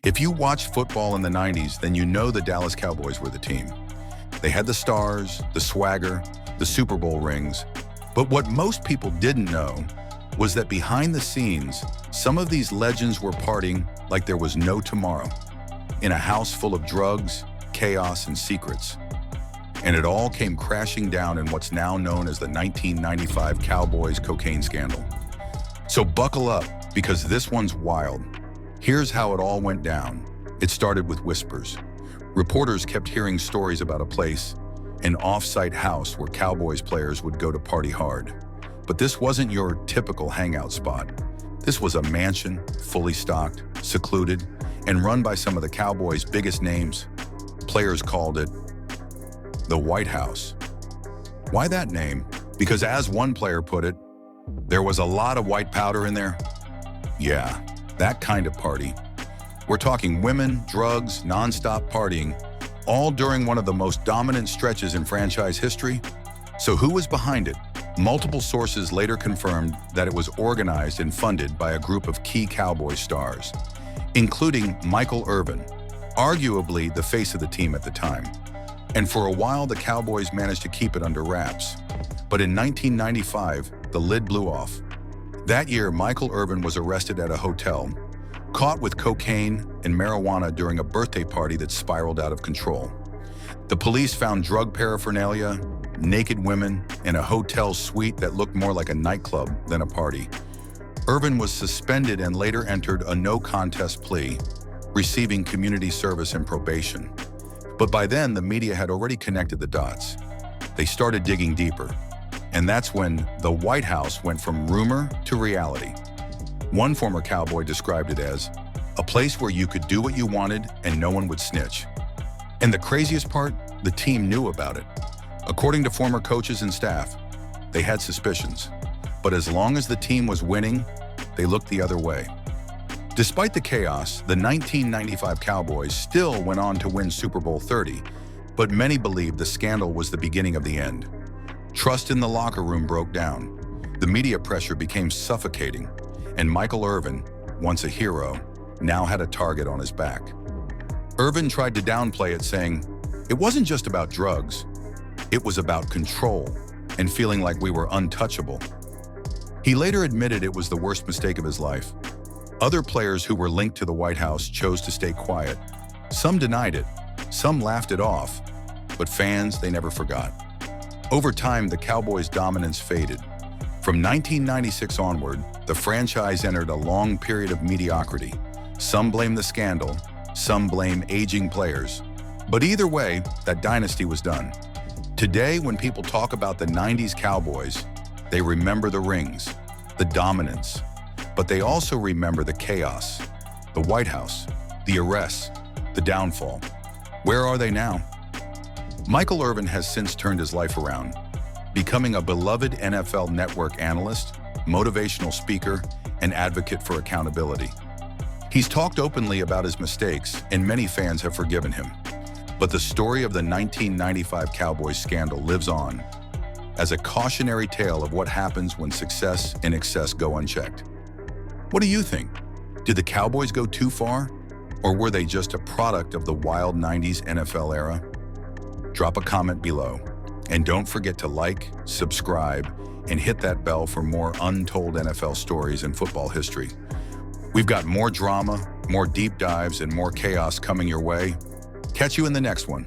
If you watched football in the 90s, then you know the Dallas Cowboys were the team. They had the stars, the swagger, the Super Bowl rings. But what most people didn't know was that behind the scenes, some of these legends were partying like there was no tomorrow, in a house full of drugs, chaos, and secrets. And it all came crashing down in what's now known as the 1995 Cowboys Cocaine Scandal. So buckle up, because this one's wild. Here's how it all went down. It started with whispers. Reporters kept hearing stories about a place, an off-site house where Cowboys players would go to party hard. But this wasn't your typical hangout spot. This was a mansion, fully stocked, secluded, and run by some of the Cowboys' biggest names. Players called it the White House. Why that name? Because as one player put it, there was a lot of white powder in there. Yeah, that kind of party. We're talking women, drugs, nonstop partying, all during one of the most dominant stretches in franchise history. So who was behind it? Multiple sources later confirmed that it was organized and funded by a group of key Cowboy stars, including Michael Irvin, arguably the face of the team at the time. And for a while, the Cowboys managed to keep it under wraps. But in 1995, the lid blew off. That year, Michael Irvin was arrested at a hotel, caught with cocaine and marijuana during a birthday party that spiraled out of control. The police found drug paraphernalia, naked women, in a hotel suite that looked more like a nightclub than a party. Irvin was suspended and later entered a no-contest plea, receiving community service and probation. But by then, the media had already connected the dots. They started digging deeper. And that's when the White House went from rumor to reality. One former Cowboy described it as a place where you could do what you wanted and no one would snitch. And the craziest part, the team knew about it. According to former coaches and staff, they had suspicions. But as long as the team was winning, they looked the other way. Despite the chaos, the 1995 Cowboys still went on to win Super Bowl 30, but many believed the scandal was the beginning of the end. Trust in the locker room broke down. The media pressure became suffocating, and Michael Irvin, once a hero, now had a target on his back. Irvin tried to downplay it, saying, "It wasn't just about drugs. It was about control and feeling like we were untouchable." He later admitted it was the worst mistake of his life. Other players who were linked to the White House chose to stay quiet. Some denied it, some laughed it off, but fans, they never forgot. Over time, the Cowboys' dominance faded. From 1996 onward, the franchise entered a long period of mediocrity. Some blame the scandal, some blame aging players. But either way, that dynasty was done. Today, when people talk about the 90s Cowboys, they remember the rings, the dominance, but they also remember the chaos, the White House, the arrests, the downfall. Where are they now? Michael Irvin has since turned his life around, becoming a beloved NFL Network analyst, motivational speaker, and advocate for accountability. He's talked openly about his mistakes, and many fans have forgiven him. But the story of the 1995 Cowboys scandal lives on as a cautionary tale of what happens when success and excess go unchecked. What do you think? Did the Cowboys go too far? Or were they just a product of the wild 90s NFL era? Drop a comment below. And don't forget to like, subscribe, and hit that bell for more untold NFL stories and football history. We've got more drama, more deep dives, and more chaos coming your way. Catch you in the next one.